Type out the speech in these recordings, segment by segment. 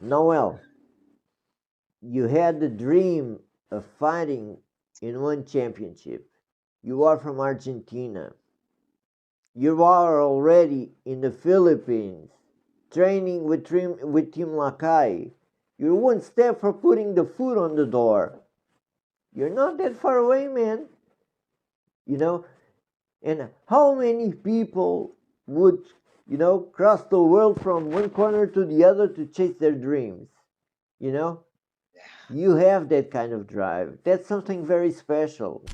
Noel, you had the dream of fighting in one championship. You are from Argentina. You are already in the Philippines, training with Team Lakai. You're one step from putting the foot on the door. You're not that far away, man. You know, and how many people would, cross the world from one corner to the other to chase their dreams? You know, you have that kind of drive. That's something very special.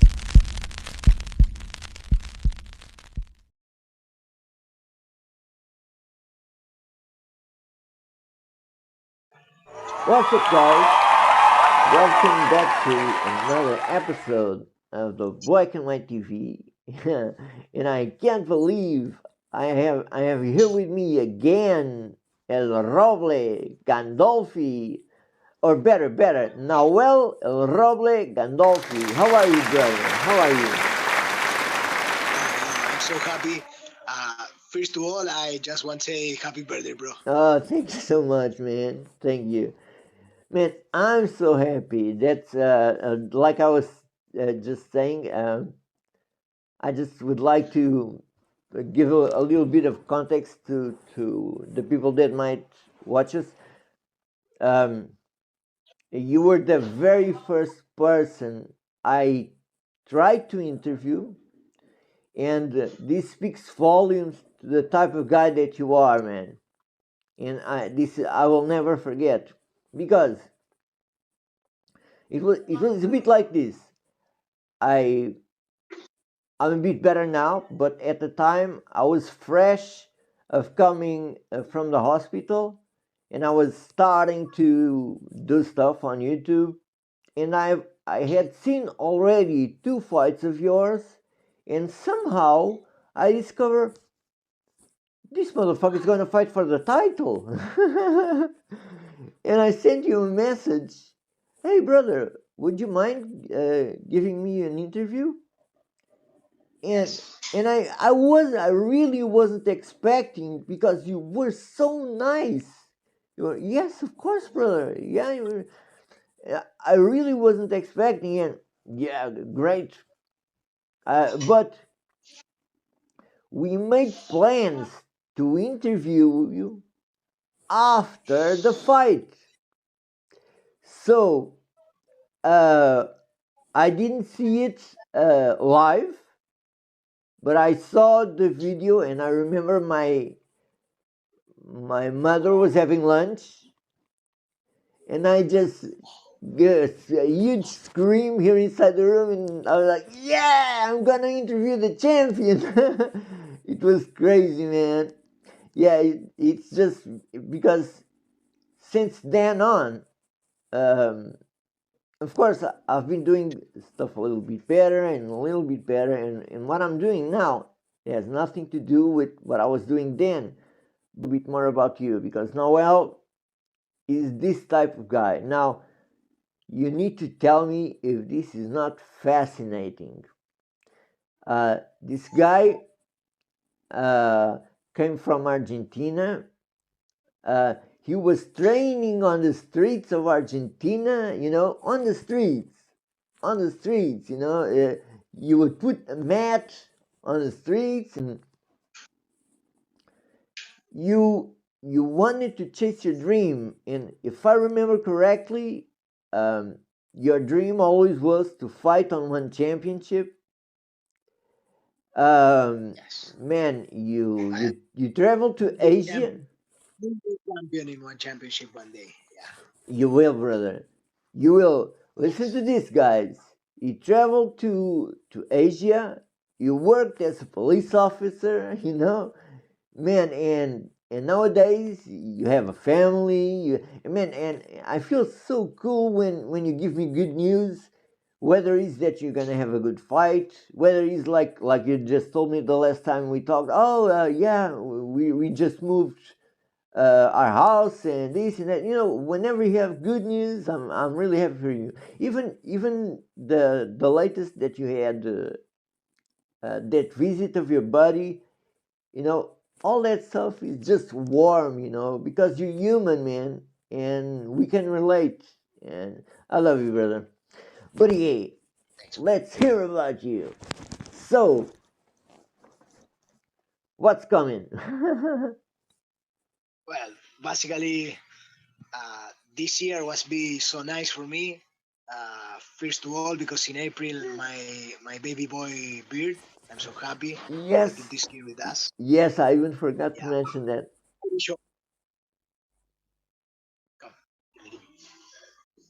What's up, guys? Welcome back to another episode of the Black and White TV. And I can't believe I have here with me again El Roble Gandolfi, or better, Nahuel El Roble Gandolfi. How are you, brother? How are you? I'm so happy. First of all, I just want to say happy birthday, bro. Oh, thank you so much, man. Thank you. Man, I'm so happy. That's like I was just saying. I just would like to give a little bit of context to the people that might watch us. Um, you were the very first person I tried to interview, and this speaks volumes to the type of guy that you are, man. And I will never forget, because it was a bit like this. I I'm a bit better now, but at the time I was fresh of coming from the hospital, and I was starting to do stuff on YouTube, and I had seen already two fights of yours, and somehow I discovered this motherfucker is gonna fight for the title. And I sent you a message. Hey brother, would you mind giving me an interview? and Yes. and I really wasn't expecting, because you were so nice. You were, yes, of course, brother. Yeah, I really wasn't expecting it. Yeah, great. But we made plans to interview you after the fight. So uh, I didn't see it live, but I saw the video, and I remember my mother was having lunch, and I just get a huge scream here inside the room, and I was like, "Yeah, I'm gonna interview the champion!" It was crazy, man. Yeah, it's just because since then on, um, of course, I've been doing stuff a little bit better and a little bit better, and what I'm doing now has nothing to do with what I was doing then. Bit more about you, because Noel is this type of guy. Now, you need to tell me if this is not fascinating. This guy uh, came from Argentina. Uh, he was training on the streets of Argentina, on the streets, you would put a mat on the streets, and you you wanted to chase your dream. And if I remember correctly, um, your dream always was to fight on one championship. um, Yes. Man, you I you you traveled to will be champ- Asia. will be champion in one championship one day. Yeah. You will, brother. You will. Listen Yes. to this, guys. You traveled to Asia. You worked as a police officer. Man, and nowadays you have a family. Man, and I feel so cool when you give me good news. Whether it's that you're gonna have a good fight, whether it's like you just told me the last time we talked. Oh, yeah, we just moved our house and this and that. Whenever you have good news, I'm really happy for you. Even the latest that you had, that visit of your buddy. you know all that stuff is just warm, because you're human, man. and we can relate. And I love you, brother. But yeah, Thanks. let's hear about you. So, what's coming? Well, basically, this year was be so nice for me. First of all, because in April my baby boy Beard, I'm so happy that Yes, it is here with us. yes, I even forgot to Yeah, mention that. sure. Come,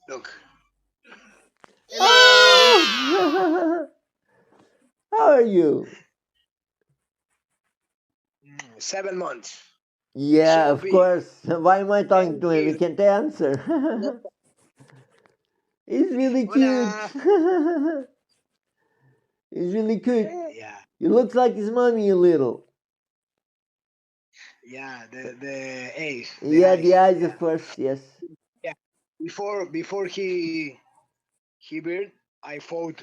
look. Hello. Oh, how are you? 7 months. Yeah, So of big. course. Why am I talking Thank to him? He you. can't answer. He's really cute. Hola. He's really cute. Yeah, He looks like his mommy a little. yeah. The Yeah, the eyes. eyes, Yeah, of course. Yes. yeah. Before he built, I fought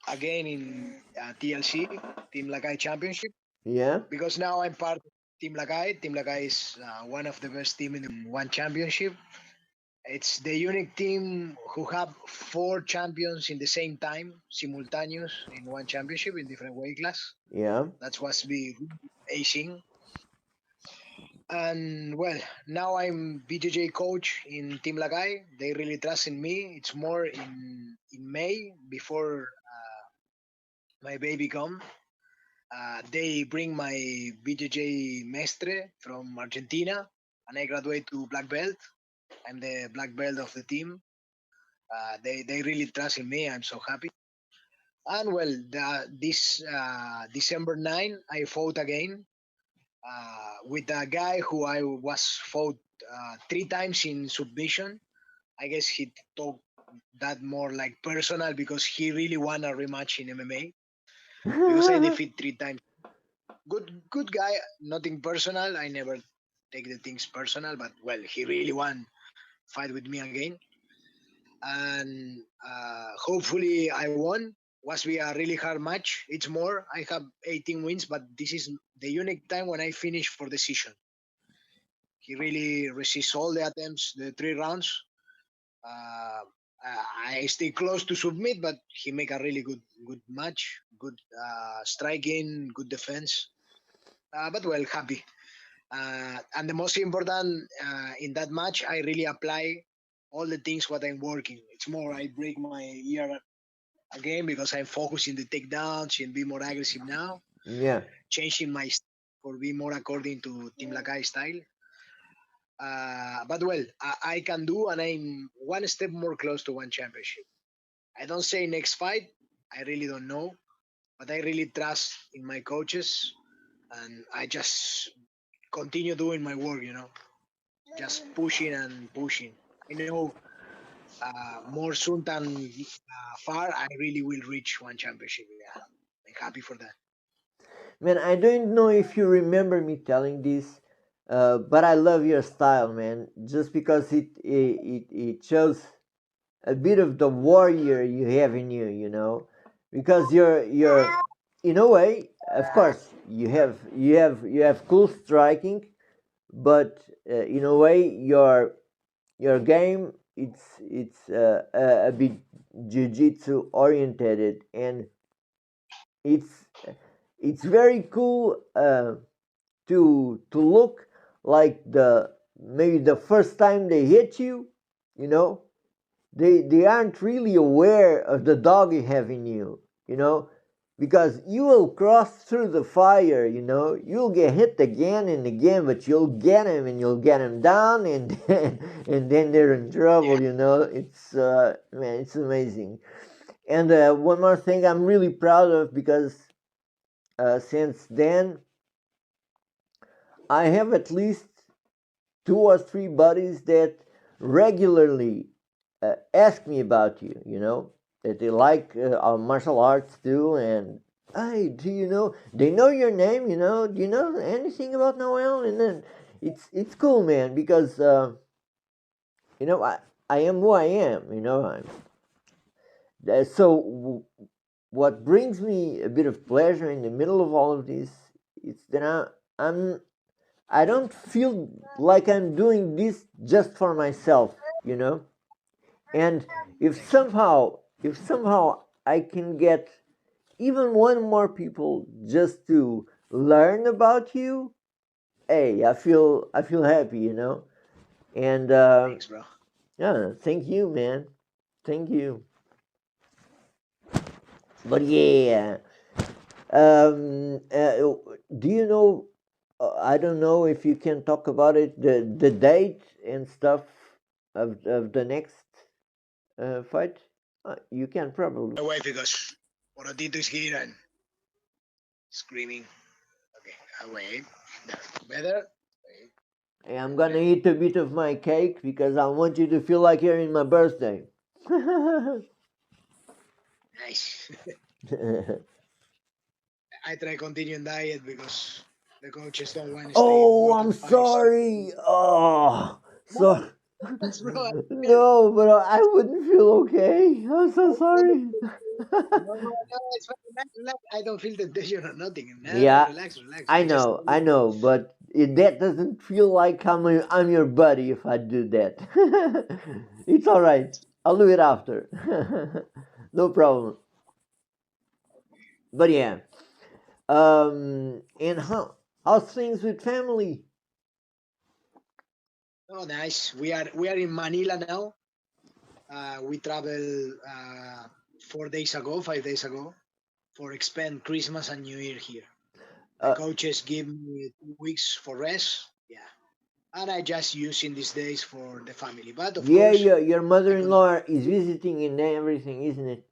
again in TLC Team Lagai Championship Yeah. because now I'm part of Team Lagai. Team Lagai is one of the best team in the one championship. It's the unique team who have four champions in the same time, simultaneous in one championship in different weight class. Yeah. That's what's be amazing. And well, now I'm BJJ coach in Team Lagai. They really trust in me. It's more in May before my baby come. They bring my BJJ mestre from Argentina, and I graduate to black belt. I'm the black belt of the team. They really trust in me. I'm so happy. And well, this December 9, I fought again with a guy who I was fought 3 times in submission. I guess he talked that more like personal because he really won a rematch in MMA because I defeat 3 times. Good guy, nothing personal. I never take the things personal, but well, he really won fight with me again, and hopefully I won. Was be a really hard match. It's more. I have 18 wins, but this is the unique time when I finish for decision. He really resists all the attempts, the 3 rounds. Uh, I stay close to submit, but he make a really good match, good striking, good defense. But well, happy. And the most important in that match, I really apply all the things what I'm working. It's more I break my ear again because I'm focusing the takedowns and be more aggressive now, Yeah. changing my for be more according to Team Lakai style. But well, I can do, and I'm one step more close to one championship. I don't say next fight. I really don't know, but I really trust in my coaches, and I just continue doing my work. Just pushing and pushing. I know more soon than far, I really will reach one championship. Yeah, I'm happy for that. Man, I don't know if you remember me telling this, but I love your style, man. Just because it shows a bit of the warrior you have in you, because you're in a way, of course, you have cool striking, but in a way your game it's a bit jiu-jitsu oriented, and it's it's very cool to look like the maybe the first time they hit you, you know they aren't really aware of the dog you have in you, because you will cross through the fire, you'll get hit again and again, but you'll get him and you'll get him down, and then, and then they're in Yeah, trouble. It's man, it's amazing. And one more thing I'm really proud of, because since then I have at least two or three buddies that regularly ask me about you, that they like our martial arts too, and hey, do you know? They know your name, Do you know anything about Noel? And then it's cool, man, because I am who I am, so what brings me a bit of pleasure in the middle of all of this is that I'm I don't feel like I'm doing this just for myself, you know. And if somehow I can get even one more people just to learn about you, hey, I feel happy, you know. And Thanks, bro. yeah, thank you, man. Thank you. But yeah, do you know? I don't know if you can talk about it. The date and stuff of the next fight. You can probably. My wife because Porotito is here and screaming. Okay, wait. No, better. Wait. Hey, I'm gonna eat a bit of my cake because I want you to feel like you're in my birthday. Nice. I try continuing diet because the coaches don't want to stay Oh, more I'm than 5 steps. sorry. Oh, No, so relax, bro. no, but I wouldn't feel okay. I'm so sorry. No, no, it's fine. Relax, relax. I don't feel the tension or nothing. No, Yeah, relax, relax. I I just know, I know, but that doesn't feel like I'm your buddy if I do that. It's all right. I'll do it after. No problem. But yeah, and how's things with family? oh nice. We are in Manila now. We traveled 4 days ago, 5 days ago, for spend Christmas and New Year here. The Uh, coaches give me 2 weeks for rest. Yeah, and I just using these days for the family. But of yeah, course, your I can. mother-in-law is visiting and everything, isn't it?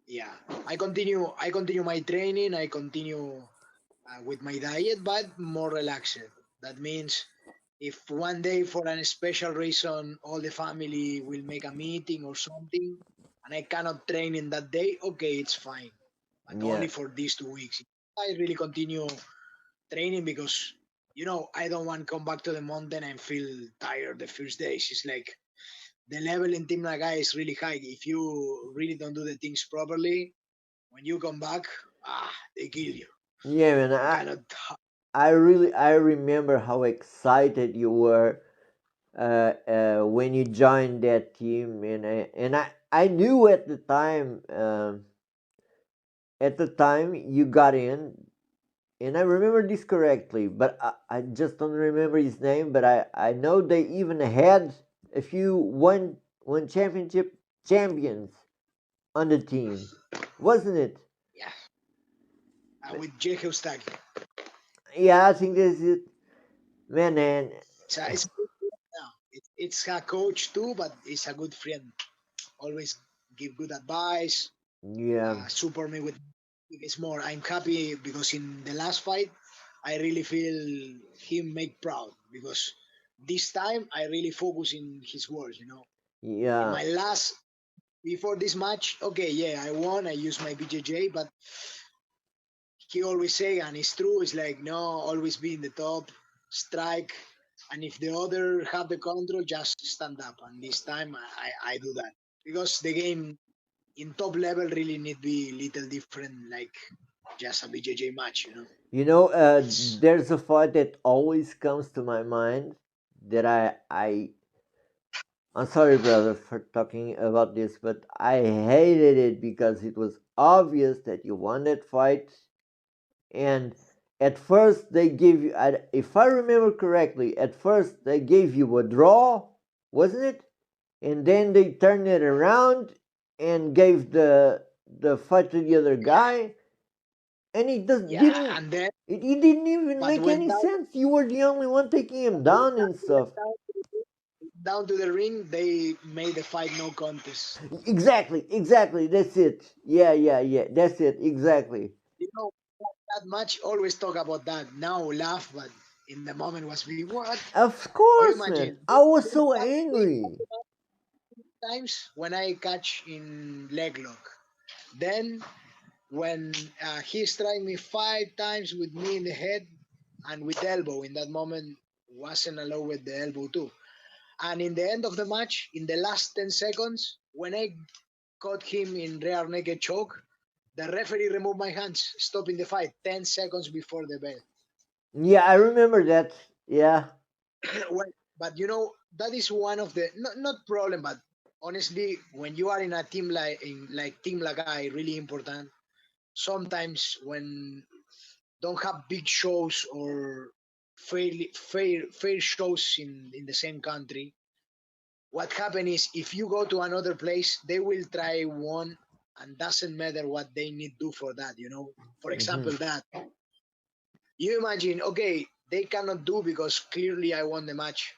Yeah, I continue my training. I continue with my diet, but more relaxed. That means if one day for a special reason all the family will make a meeting or something, and I cannot train in that day, okay, it's fine. But Yeah, only for these 2 weeks. I really continue training because I don't want to come back to the mountain and feel tired the first days. It's like the level in Team Naga is really high. If you really don't do the things properly, when you come back, they kill you. yeah, man. You I cannot. I really I remember how excited you were when you joined that team, and I knew at the time you got in, and I remember this correctly, but I just don't remember his name. But I know they even had a few one championship champions on the team, wasn't it? Yeah, with Jay Eustaki. Yeah, I think this is it, man. And It's yeah, it's a coach too, but it's a good friend. Always give good advice, yeah, support me with. It's more. I'm happy because in the last fight, I really feel him make proud because this time I really focus in his words. In yeah, my last before this match, okay, yeah, I won. I used my BJJ, but he always say, and it's true, it's like, no, always be in the top, strike, and if the other have the control, just stand up. And this time I do that because the game in top level really need be little different, like just a BJJ match. It's there's a fight that always comes to my mind that I'm sorry, brother, for talking about this, but I hated it because it was obvious that you won that fight, and at first they gave you, if I remember correctly, at first they gave you a draw, wasn't it? And then they turned it around and gave the fight to the other yeah, guy, and it just yeah, didn't. and then It didn't even but make when any down, sense. You were the only one taking him down and stuff. down to the ring, they made the fight no contest. Exactly, exactly. That's it. Yeah, yeah, yeah. That's it. Exactly. You know that match always talk about that. Now laugh, but in the moment was me what? Of Or course, man. imagine I was so they angry. times when I catch in leg lock. Then when he strike me 5 times with me in the head and with elbow in that moment wasn't allowed with the elbow too. And in the end of the match, in the last 10 seconds, when I caught him in rear naked choke, the referee removed my hands, stopping the fight 10 seconds before the bell. Yeah, I remember that. Yeah. Well, but that is one of the not problem, but honestly, when you are in a team like Team Lagai, really important. Sometimes when don't have big shows or fair shows in the same country, what happens is if you go to another place, they will try one, and doesn't matter what they need to do for that. For Hmm. example, that you imagine, okay, they cannot do because clearly I won the match.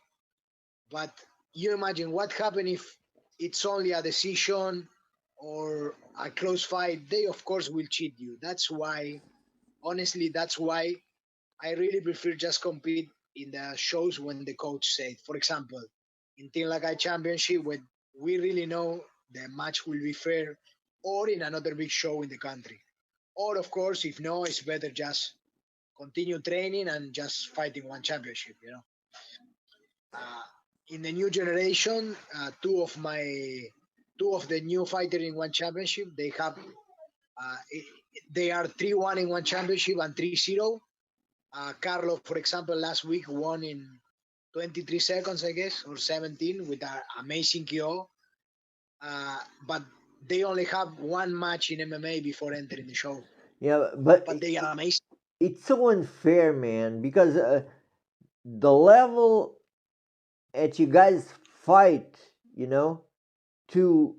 But you imagine what happens if it's only a decision or a close fight. They of course will cheat you. That's why, honestly, that's why I really prefer just compete in the shows when the coach said. For example, in Team Lagai Championship, when we really know the match will be fair, or in another big show in the country. Or of course, if no, it's better just continue training and just fighting one championship. Uh, in the new generation, two of the new fighter in one championship, they are 3-1 in one championship and 3-0. Carlo, for example, last week won in 23 seconds, I guess, or 17 with an amazing KO. But they only have one match in MMA before entering the show. Yeah, but But they are amazing. it's so unfair, man, because the level at you guys fight, you know, to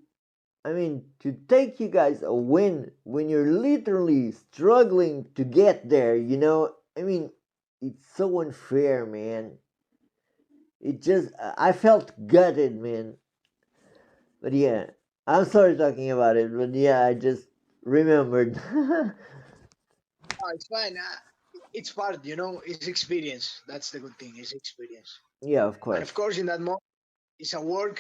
I mean, to take you guys a win when you're literally struggling to get there, I mean, it's so unfair, man. It just, I felt gutted, man. But yeah, I'm sorry talking about it, but yeah, I just remembered. Oh, it's fine. It's part, it's experience. That's the good thing, it's experience. Yeah, of And of course. course, in that moment, it's a work.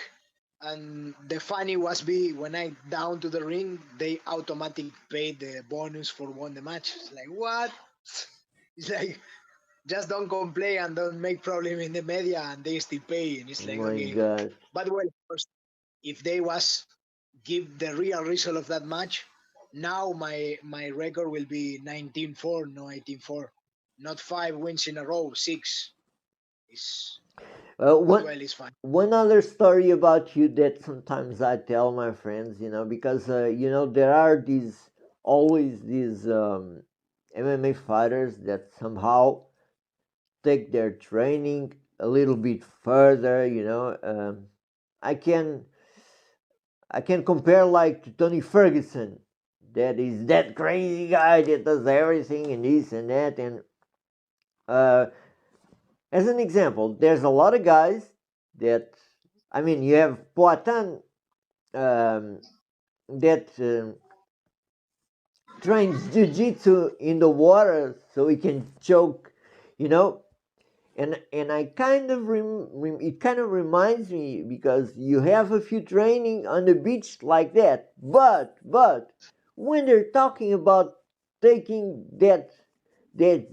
And the funny was be when I down to the ring, they automatic paid the bonus for won the match. It's like what? It's like just don't complain and don't make problem in the media, and they still pay. And it's Oh like my okay, god. but well, of course, if they was give the real result of that match, now my record will be 19-4, no 18-4, not 5 wins in a row, six. Is Well, but one well, it's fine. one other story about you that sometimes I tell my friends, because there are these MMA fighters that somehow take their training a little bit further. I can I can compare like to Tony Ferguson, that is that crazy guy that does everything and this and that. And uh, as an example, there's a lot of guys that, I mean, you have Poitin, um, that trains jiu-jitsu in the water so he can choke, you know. And I kind of it kind of reminds me, because you have a few training on the beach like that, but when they're talking about taking that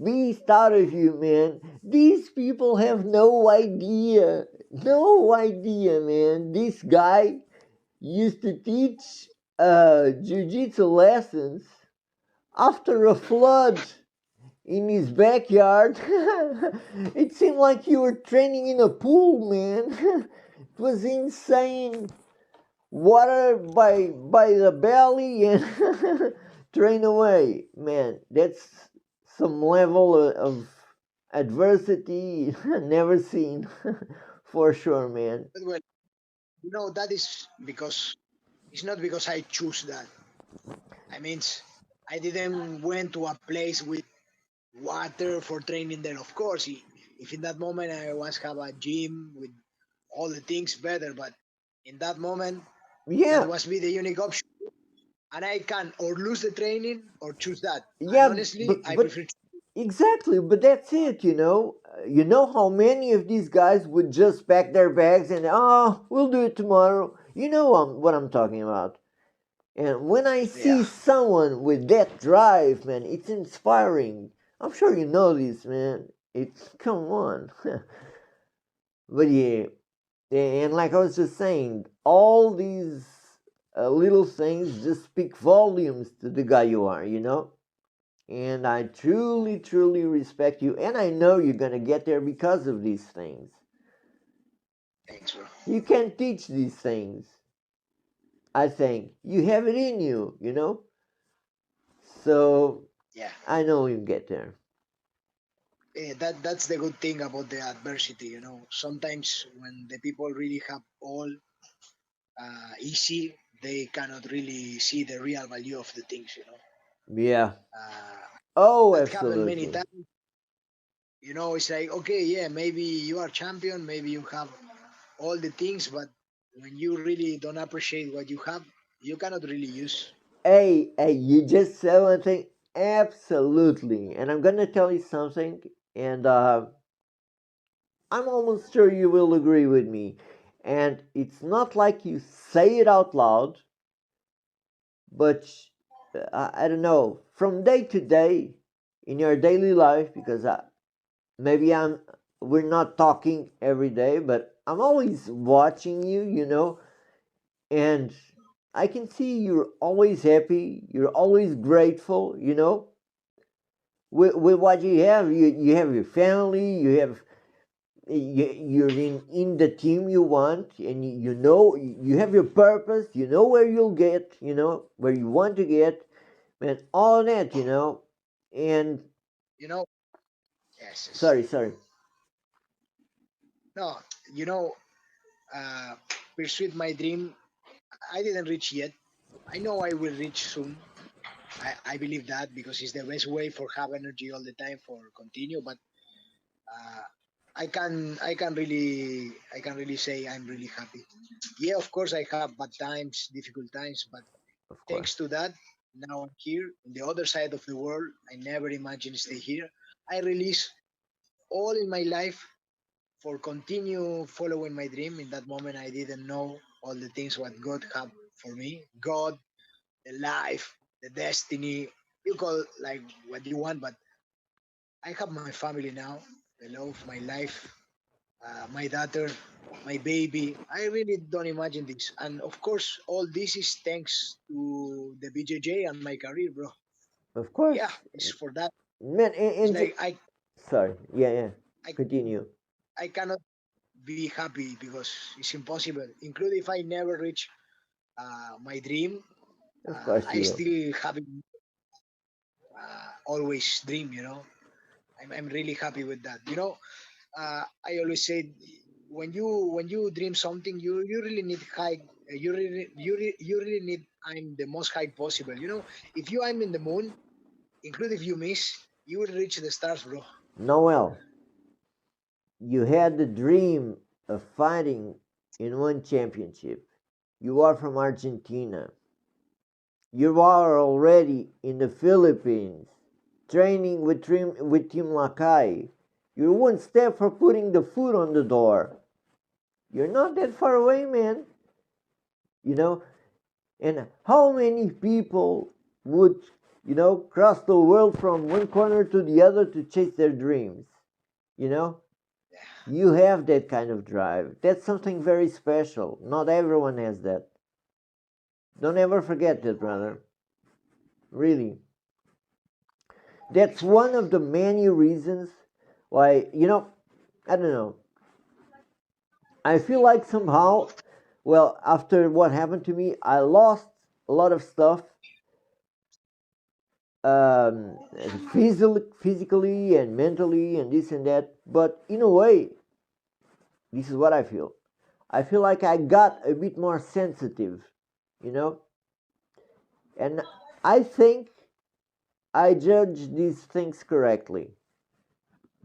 beast out of you, man, these people have no idea, man. This guy used to teach jiu-jitsu lessons after a flood in his backyard. It seemed like you were training in a pool, man. It was insane. Water by the belly and train away, man. That's some level of adversity never seen, for sure, man. But well, that is because it's not because I choose that. I mean, I didn't went to a place with water for training there. Of course, if in that moment I was have a gym with all the things better, but in that moment that Yeah, was be the unique option, and I can or lose the training or choose that. And yeah, honestly, I but prefer. exactly, but that's it, you know. You know how many of these guys would just pack their bags and, oh, we'll do it tomorrow. You know what I'm talking about. And when I see Yeah, someone with that drive, man, it's inspiring. I'm sure you know this, man. It's, come on. But yeah, and like I was just saying, all these little things just speak volumes to the guy you are, you know? And I truly, truly respect you. And I know you're going to get there because of these things. Thanks, bro. You can't teach these things, I think. You have it in you, you know? So Yeah. I know you get there. That's the good thing about the adversity. Sometimes when the people really have all easy, they cannot really see the real value of the things. Yeah. Uh, Oh, that happened many absolutely. times. It's like, okay, yeah, maybe you are champion, maybe you have all the things, but when you really don't appreciate what you have, you cannot really use. Hey, you just said one thing. Absolutely. And I'm going to tell you something. And I'm almost sure you will agree with me. And it's not like you say it out loud, but I don't know, from day to day in your daily life, because maybe we're not talking every day, but I'm always watching you, and I can see you're always happy, you're always grateful, with what you have. You have your family, you're in the team you want, and you know you have your purpose, you know where you'll get, where you want to get, man, all of that, and You know, yes, yes. sorry. No, you know, uh, pursue my dream. I didn't reach yet. I know I will reach soon. I believe that because it's the best way for have energy all the time for continue. But uh, I can really say I'm really happy. Yeah, of course I have bad times, difficult times, but Of thanks course. to that, now I'm here in the other side of the world. I never imagined stay here. I release all in my life for continue following my dream. In that moment, I didn't know all the things what God had for me. God, the life, the destiny. You call like what you want, but I have my family now, the love, my life, my daughter, my baby. I really don't imagine this. And of course, all this is thanks to the BJJ and my career, bro. Of Yeah, course. it's for that. Man, It's like sorry. Yeah. I, Continue. I cannot be happy because it's impossible. Include if I never reach my dream, Of course I you will. still having always dream. I'm really happy with that. I always say when you dream something, you really need high. You really need I'm the most high possible. If you I'm in the moon, include if you miss, you will reach the stars, bro. Noel, you had the dream of fighting in one championship. You are from Argentina. You are already in the Philippines, training with Team Lakay. You're one step from putting the foot on the door. You're not that far away, man. You know, and how many people would, cross the world from one corner to the other to chase their dreams? You know, you have that kind of drive. That's something very special. Not everyone has that. Don't ever forget that, brother. Really. That's Thanks, bro. one of the many reasons why, I don't know. I feel like somehow, well, after what happened to me, I lost a lot of stuff, um, physically and mentally and this and that. But in a way, this is what I feel. I feel like I got a bit more sensitive, you know, and I think I judge these things correctly.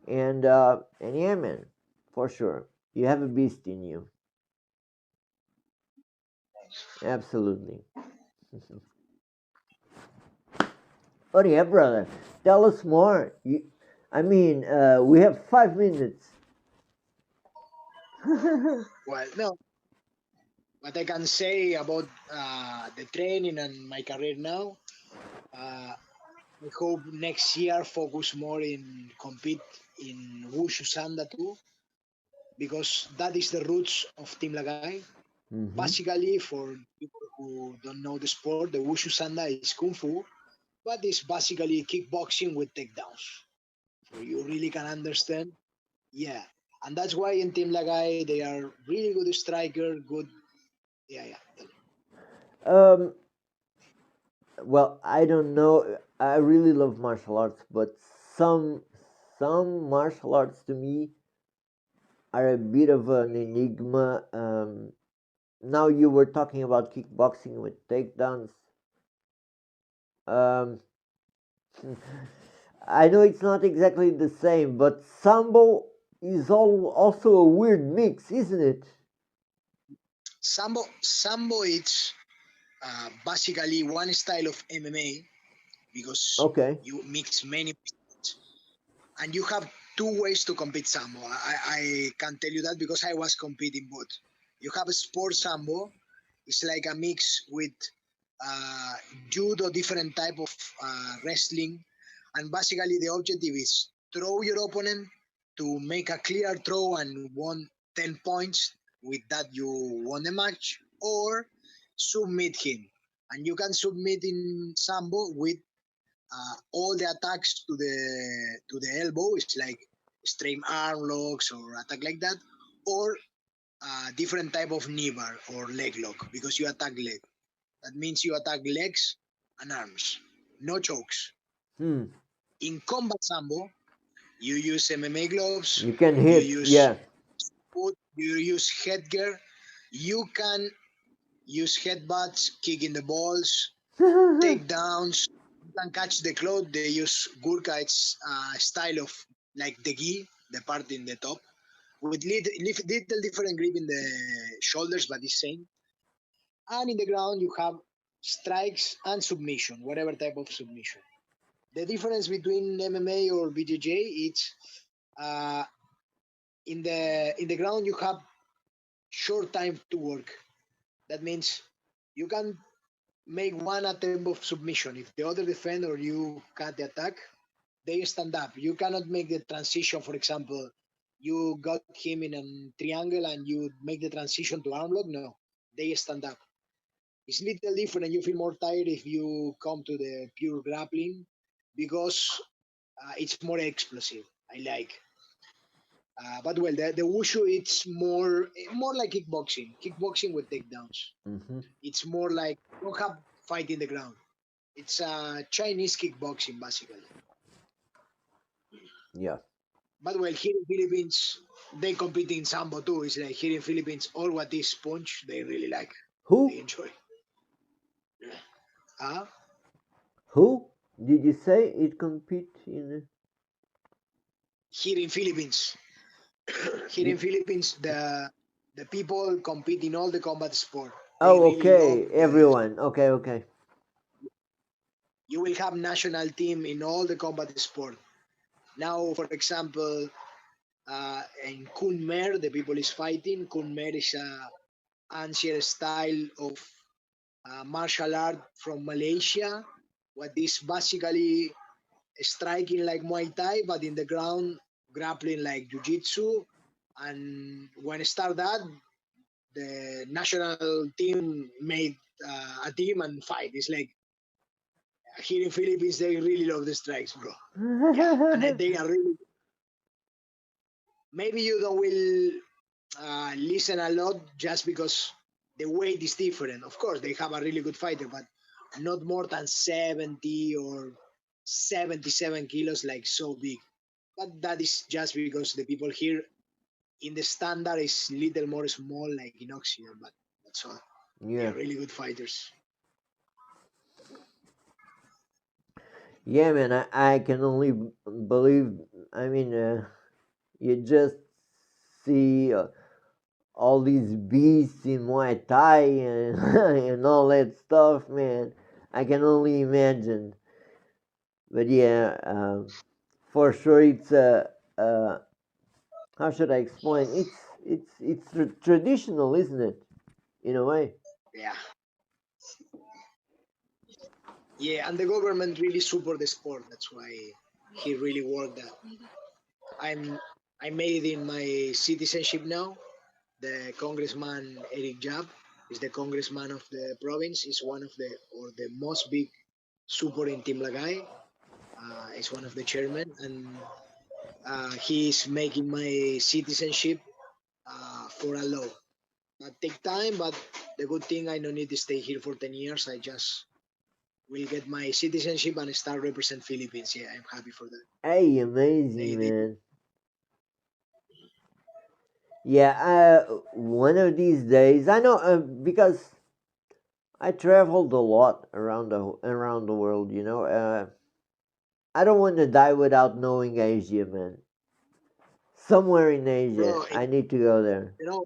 And yeah, man, for sure, you have a beast in you. Absolutely. Oh yeah, brother. Tell us more. We have 5 minutes. Well, no, what I can say about the training and my career now. Uh, I hope next year focus more in compete in Wushu Sanda too, because that is the roots of Team Lagay. Mm-hmm. Basically, for people who don't know the sport, the Wushu Sanda is Kung Fu, but it's basically kickboxing with takedowns. So you really can understand. Yeah, and that's why in Team Lagai they are really good striker, good. Yeah, yeah. Um, well, I don't know. I really love martial arts, but some martial arts to me are a bit of an enigma. Now you were talking about kickboxing with takedowns. Um, I know it's not exactly the same, but sambo is also a weird mix, isn't it? Sambo is basically one style of MMA because Okay. you mix many and you have two ways to compete sambo. I can tell you that because I was competing both. You have a sport sambo. It's like a mix with uh, judo, different type of wrestling, and basically the objective is throw your opponent to make a clear throw and won 10 points. With that, you won the match, or submit him, and you can submit in sambo with all the attacks to the elbow. It's like straight arm locks or attack like that, or different type of knee bar or leg lock because you attack leg. That means you attack legs and arms, no chokes. Hmm. In combat sambo, you use MMA gloves, You can you hit, use yeah. foot, you use headgear. You can use headbutts, kicking the balls, takedowns. You can catch the cloth. They use Gurkha. It's style of like the gi, the part in the top, with little different grip in the shoulders, but the same. And in the ground, you have strikes and submission, whatever type of submission. The difference between MMA or BJJ is uh, in the ground you have short time to work. That means you can make one attempt of submission. If the other defend or you cut the attack, they stand up. You cannot make the transition. For example, you got him in a triangle and you make the transition to arm lock. No, they stand up. It's little different. You feel more tired if you come to the pure grappling because it's more explosive. I like. But well, the wushu it's more like kickboxing. Kickboxing with takedowns. Hmm. It's more like you don't have fight in the ground. It's Chinese kickboxing basically. Yeah. But well, here in Philippines, they compete in sambo too. It's like here in Philippines, all what is punch they really like. They Who? enjoy. Uh, Who did you say it compete in? Here in Philippines, here in It, Philippines, the people compete in all the combat sport. They oh, really love okay. the. Everyone. Okay, okay. You will have national team in all the combat sport. Now, for example, in Kunmer, the people is fighting. Kunmer is a ancient style of martial art from Malaysia. What is basically striking like Muay Thai, but in the ground grappling like Jiu Jitsu. And when I start that, the national team made a team and fight. It's like here in Philippines, they really love the strikes, bro. Yeah, and they are really. Maybe you don't will listen a lot just because the weight is different. Of course, they have a really good fighter, but not more than 70 or 77 kilos, like so big. But that is just because the people here in the standard is little more small, like in Occident. But that's all. They Yeah. are really good fighters. Yeah, man. I can only believe. I mean, you just see all these beasts in Muay Thai and and all that stuff, man. I can only imagine. But yeah, for sure, it's a. How should I explain? It's traditional, isn't it? In a way. Yeah, yeah, and the government really support the sport. That's why he really worked that. I'm I made it in my citizenship now. The congressman Eric Jab is the congressman of the province. Is one of the or the most big. supporting Team Lagay. Is one of the chairmen, and he's making my citizenship for a law. That take time, but the good thing I don't need to stay here for 10 years. I just will get my citizenship and start represent Philippines. Yeah, I'm happy for that. Hey, amazing, They man. Yeah, one of these days, I know because I traveled a lot around the world. I don't want to die without knowing Asia, man. Somewhere in Asia, bro, I need to go there. you know,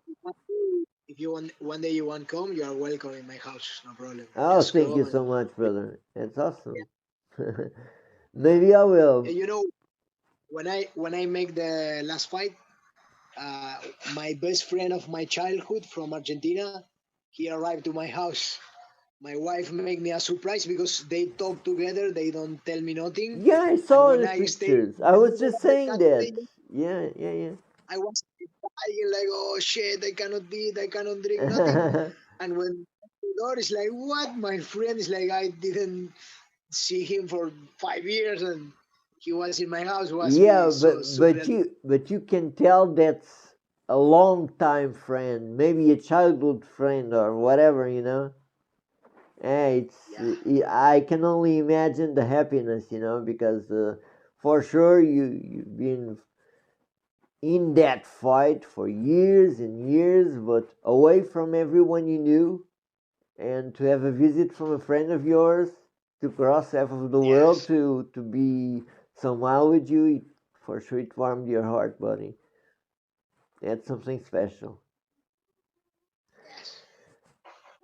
if you want one day you want come, you are welcome in my house. No problem. Oh, Just thank you come so and much, brother. That's awesome. Maybe I will. you know when I make the last fight, uh, my best friend of my childhood from Argentina, he arrived to my house. My wife made me a surprise because they talk together. They don't tell me nothing. Yeah, I And saw when the I stay in pictures. I the was middle just of the saying that. country, Yeah, I was crying like, oh shit, I cannot eat, I cannot drink nothing. yeah. And when the door is like, what? My friend is like, I didn't see him for 5 years, and he was in my house. Was Yeah, be so but surreal. you can tell that's a long time friend, maybe a childhood friend or whatever. Yeah. I can only imagine the happiness, because for sure you've been in that fight for years and years, but away from everyone you knew, and to have a visit from a friend of yours to cross half of the world Yes. to be somehow with you, for sure it warmed your heart, buddy. That's something special. Yes.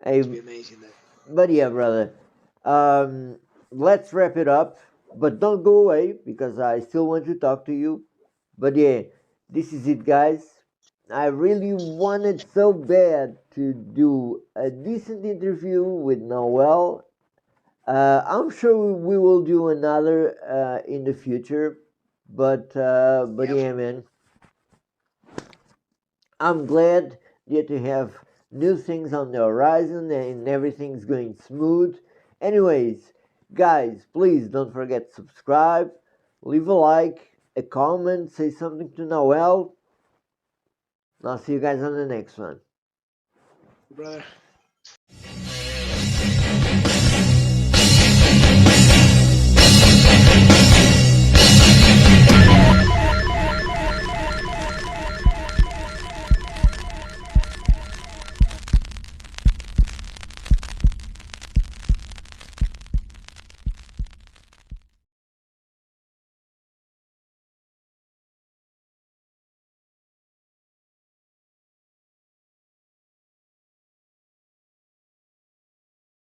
Hey, Must be amazing that. but yeah, brother. Um, let's wrap it up, but don't go away because I still want to talk to you. But yeah, this is it, guys. I really wanted so bad to do a decent interview with Noel. I'm sure we will do another in the future, but Yep. yeah, man, I'm glad that you have new things on the horizon and everything's going smooth. Anyways, guys, please don't forget to subscribe, leave a like, a comment, say something to Noel. I'll see you guys on the next one. Brother.